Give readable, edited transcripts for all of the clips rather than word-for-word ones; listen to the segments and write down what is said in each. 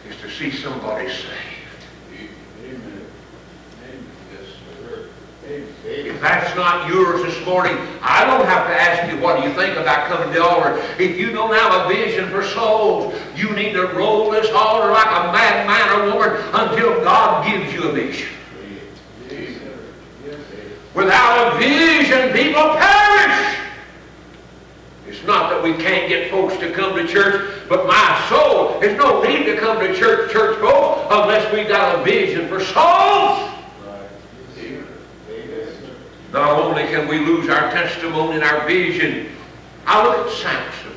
is to see somebody saved. Amen. Amen. Yes, sir. Amen. If that's not yours this morning, I don't have to ask you what do you think about coming to the altar. If you don't have a vision for souls, you need to roll this altar like a madman or woman until God gives you a vision. Without a vision, people perish. It's not that we can't get folks to come to church, but my soul, there's no need to come to church, folks, unless we got a vision for souls. Not only can we lose our testimony and our vision, I look at Samson.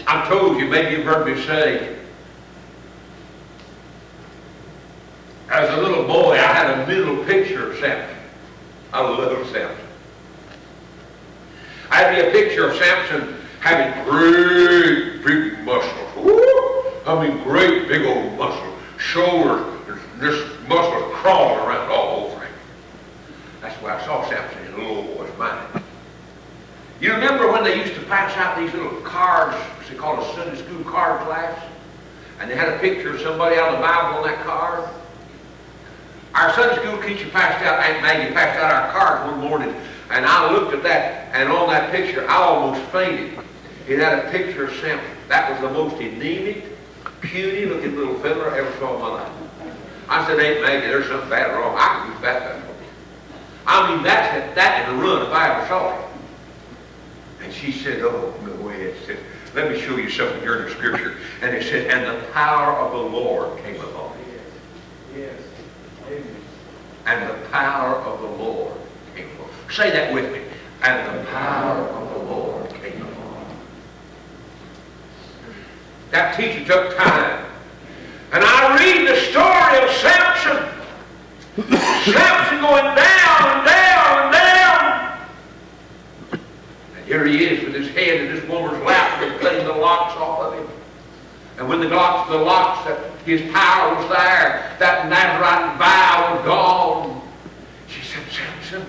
I told you, maybe you've heard me say, as a little boy, I had a mental picture of Samson. I love Samson. I had me a picture of Samson having great big muscles. Woo! I mean, great big old muscles. Shoulders, just muscles crawling around all over him. That's why I saw Samson in a little boy's mind. You remember when they used to pass out these little cards, they called a Sunday school card class? And they had a picture of somebody out of the Bible on that card? Our Sunday school teacher passed out, Aunt Maggie passed out our cards one morning, and I looked at that, and on that picture, I almost fainted. It had a picture of Samson. That was the most anemic, puny-looking little fella I ever saw in my life. I said, Aunt Maggie, there's something bad wrong. I can do that. I mean, that in the run if I ever saw it. And she said, oh, no way. It said, let me show you something here in the scripture. And it said, and the power of the Lord came upon him. Yes. Amen. And the power of the Lord came upon him. Say that with me. And the power of the Lord came upon him. That teacher took time. And I read the story of Samson. Samson going down and down and down. And here he is with his head in this woman's lap, and cutting the locks off of him. And when the locks, that his power was there, that Nazarite vow was gone. She said, Samson,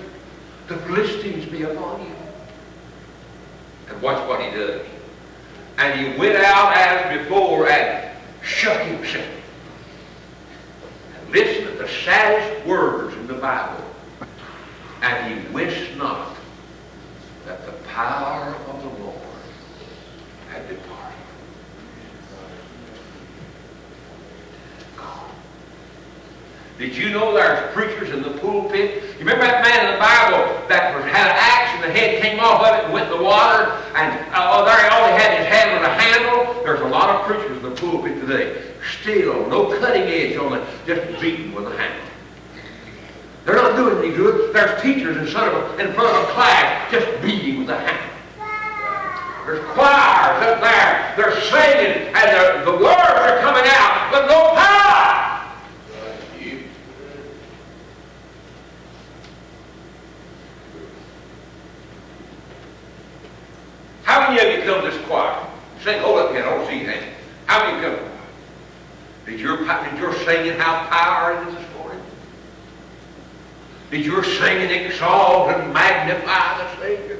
the Philistines be upon you. And watch what he does. And he went out as before and shook himself. Listen to the saddest words in the Bible. And he wist not that the power of the Lord had departed. God. Did you know there's preachers in the pulpit? You remember that man in the Bible that had an axe and the head came off of it and went in the water? And there he only had his hand with a handle. There's a lot of preachers in the pulpit today. Still, no cutting edge on it, just beating with a handle. They're not doing any good. There's teachers in front of a class just beating with a handle. There's choirs up there. They're singing and the words are coming out, but no power. How many of you come to this choir? Sing, hold up your hand, I don't see your hand. How many come? Did your singing have power in it this morning? Did your singing exalt and magnify the Savior?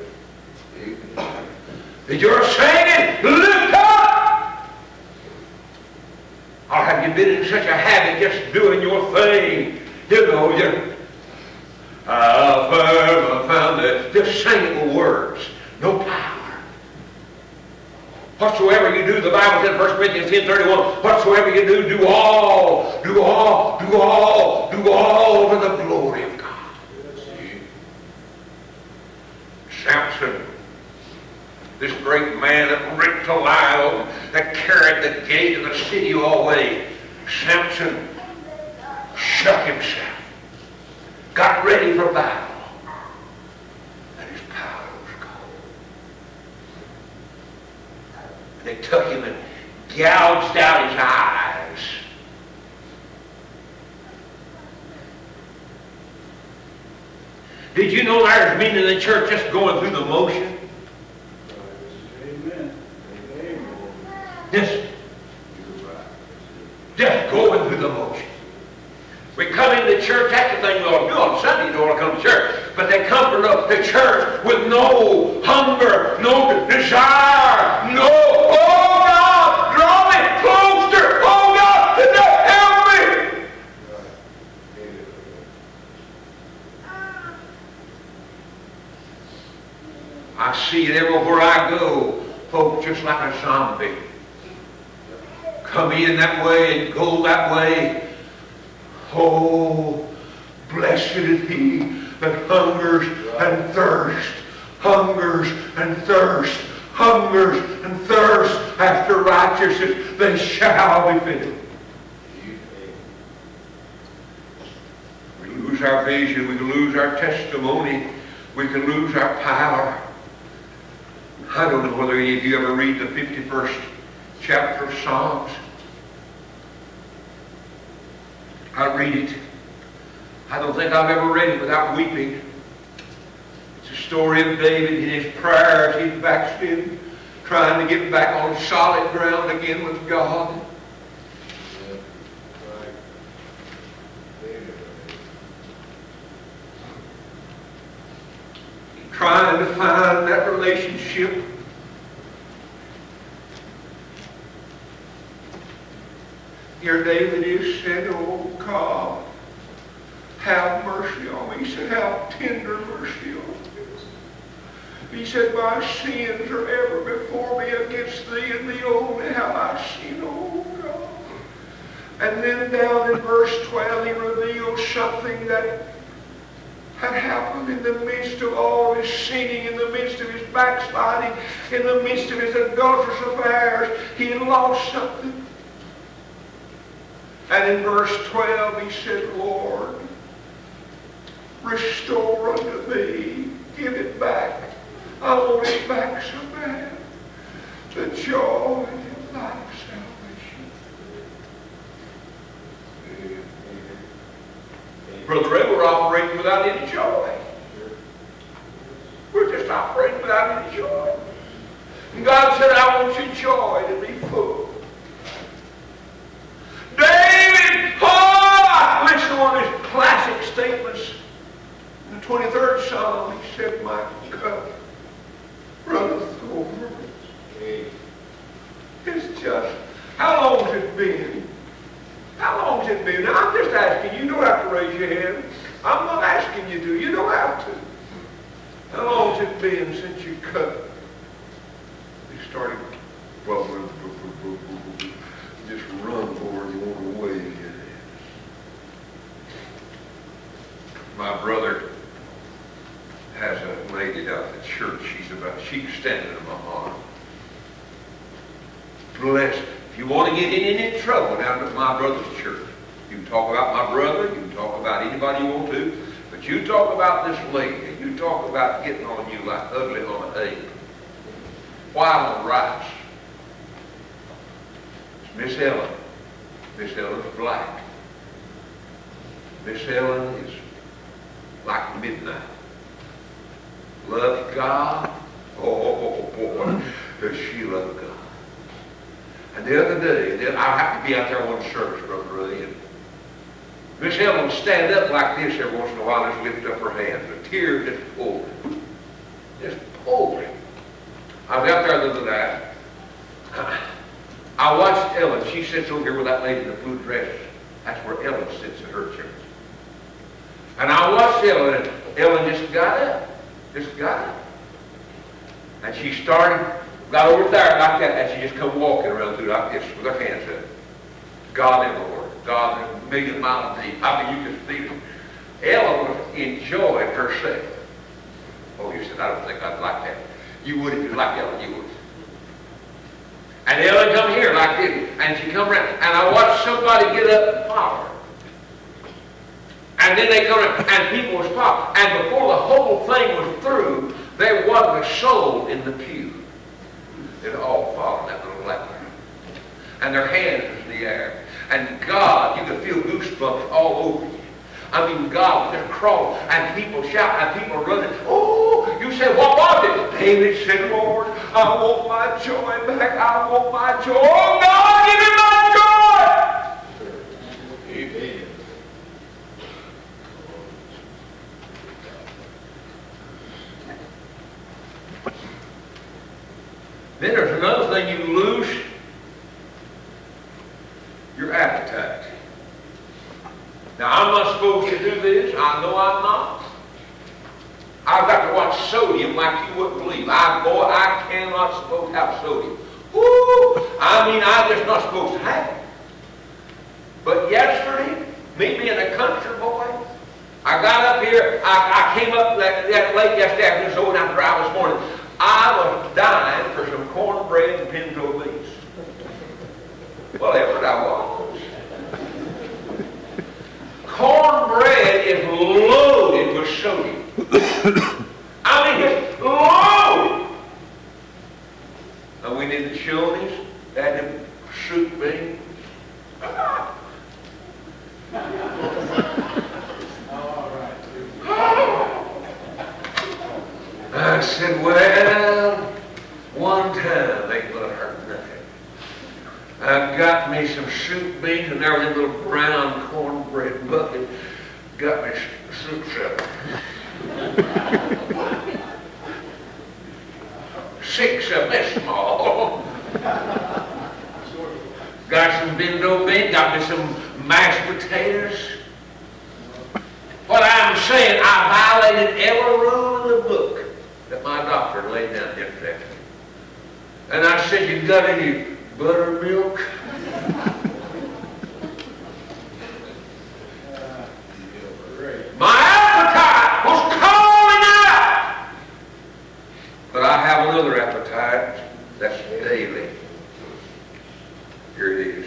Did your singing lift up? Or have you been in such a habit just doing your thing? You know, how firm I found it. Just singing with words. No power. Whatsoever you do, the Bible said in 1 Corinthians 10:31, whatsoever you do all for the glory of God. Samson, this great man that ripped a lion, that carried the gate of the city all the way, Samson shook himself, got ready for battle. They took him and gouged out his eyes. Did you know there's men in the church just going through the motion? Amen. Just going through the motion. We come into church, that's the thing we ought to do on Sunday. You don't want to come to church. But they come to church with no hunger, no desire, no, oh God, draw me closer. see it everywhere I go. Folks just like a zombie. Come in that way and go that way. Oh, blessed is he that hungers and thirsts, hungers and thirsts, hungers and thirsts after righteousness. They shall be filled. We lose our vision, we can lose our testimony, we can lose our power. I don't know whether any of you ever read the 51st chapter of Psalms. I read it. I don't think I've ever read it without weeping. It's a story of David in his prayers. He's backslidden, trying to get back on solid ground again with God. Trying to find that relationship. Here David is said, oh God, have mercy on me. He said, have tender mercy on me. He said, my sins are ever before me against thee, and thee only have I seen, oh God. And then down in verse 12 he reveals something that had happened in the midst of all his sinning, in the midst of his backsliding, in the midst of his adulterous affairs. He had lost something. And in verse 12 he said, Lord, restore unto me, give it back. I want it back so bad. The joy of thy salvation. Brother Ray, we're operating without any joy. We're just operating without any joy. And God said, I want your joy to be full. David, listen to one of his classic statements. In the 23rd Psalm, he said, my cup runneth over. It's just, how long has it been? How long has it been? Now, I'm just asking you. You don't have to raise your hand. I'm not asking you to. You don't have to. How long has it been since you cut? You started, well, just run for it. You want to wave. My brother has a lady down at church. She's standing in my arm. Blessed. If you want to get in any trouble down at my brother's church, you can talk about my brother, you can talk about anybody you want to, but you talk about this lady, you talk about getting on you like ugly on a egg. White on rice. It's Miss Ellen. Miss Ellen's black. Miss Ellen is like midnight. Loves God. Oh boy, does she love God. And the other day, I have to be out there one service, Brother Ray, and Miss Ellen will stand up like this every once in a while and just lift up her hands. The tears just pouring. Just pouring. I was out there the other night. I watched Ellen. She sits over here with that lady in the blue dress. That's where Ellen sits at her church. And I watched Ellen, and Ellen just got up. Just got up. And she got over there like that, and she just come walking around through like this with her hands up. God everywhere. God a million miles deep. I mean, you just feel it. Ellen was enjoying herself. Oh, you said, I don't think I'd like that. You would if you liked Ellen, you would. And Ellen come here like this, and she come around, and I watched somebody get up and follow her. And then they come around, and people was following. And before the whole thing was through, there wasn't a soul in the pew. It all followed that little black girl. And their hands was in the air. And God, you could feel goosebumps all over you. I mean, God was just crawling, and people shouting, and people running. Oh, you said, what was it? David said, Lord, I want my joy back. I want my joy. Oh, God, give me my joy. Amen. Then there's another thing you lose, your appetite. Now, I'm not supposed to do this. I know I'm not. I've got to watch sodium like you wouldn't believe. Boy, I cannot supposed to have sodium. Woo! I mean, I'm just not supposed to have it. But yesterday, me being a country boy, I got up here, I came up that late yesterday afternoon, so when I drive this morning, I was dying for some cornbread and pinto beans. Well, that's what I was. Cornbread is loaded with sodium. I mean, it's loaded. And we need the chilies, that the soup beans. I said, well, one time ain't gonna hurt nothing. I got me some soup beans, and there was a little brown cornbread bucket. Got me soup supper. 6 of this small. Got some pinto beans, got me some mashed potatoes. What I'm saying, I violated every rule in the book that my doctor laid down yesterday. And I said, you got any buttermilk? My appetite was calling out. But I have another appetite that's daily. Here it is.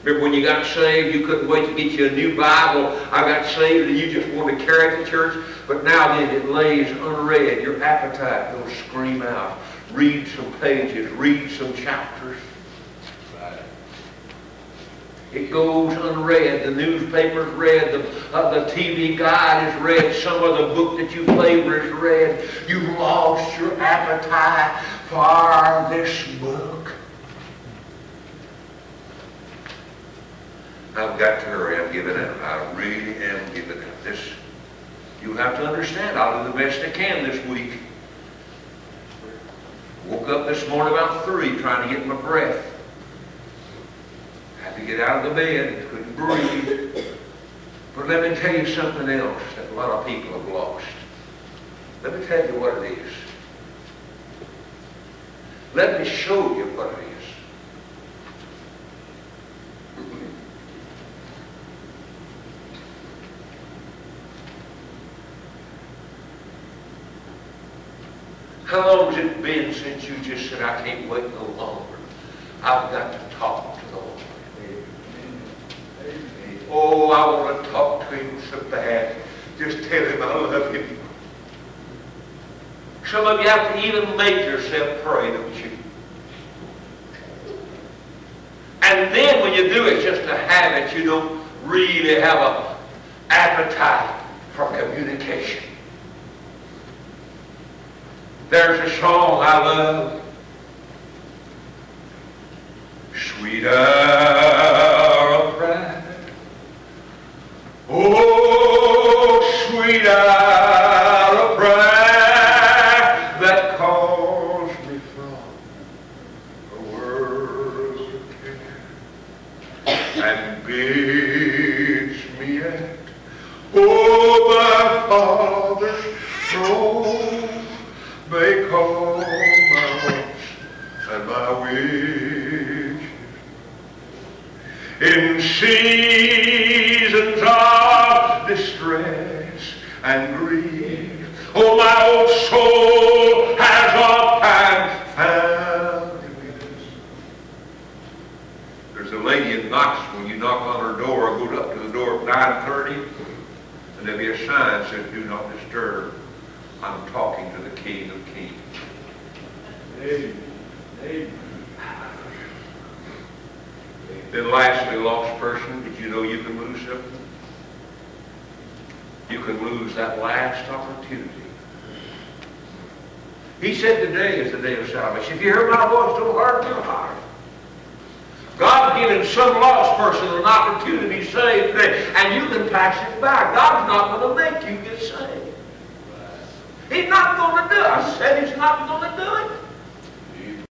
Remember when you got saved, you couldn't wait to get you a new Bible. I got saved and you just wanted to carry it to church. But now then it lays unread. Your appetite will scream out. Read some pages. Read some chapters. It goes unread. The newspaper's read. The TV guide is read. Some of the book that you favor is read. You've lost your appetite for this book. I've got to hurry. I'm giving out. I really am giving out. This, you'll have to understand. I'll do the best I can this week. Woke up this morning about 3 trying to get my breath. Had to get out of the bed. Couldn't breathe. But let me tell you something else that a lot of people have lost. Let me tell you what it is. Let me show you what it is. How long has it been since you just said, I can't wait no longer? I've got to talk to the Lord. Oh, I want to talk to Him so bad. Just tell Him I love Him. Some of you have to even make yourself pray, don't you? And then when you do it, it's just a habit. You don't really have an appetite for communication. There's a song I love. Sweet hour of prayer. Oh, sweet hour of prayer that calls me from the world's care and bids me at, oh, my Father's throne. Make all my wants and my wishes in seasons of distress and grief. Oh, my old soul has oft found me. There's a lady in Knox, when you knock on her door or go up to the door at 9:30, and there'll be a sign that says, do not disturb. I'm talking to the King of Kings. Amen. Amen. Then lastly, lost person, did you know you can lose something? You can lose that last opportunity. He said today is the day of salvation. If you hear my voice, don't harden your heart. God's given some lost person an opportunity to be saved today, and you can pass it by. God's not going to make you get saved. He's not going to do it. I said He's not going to do it.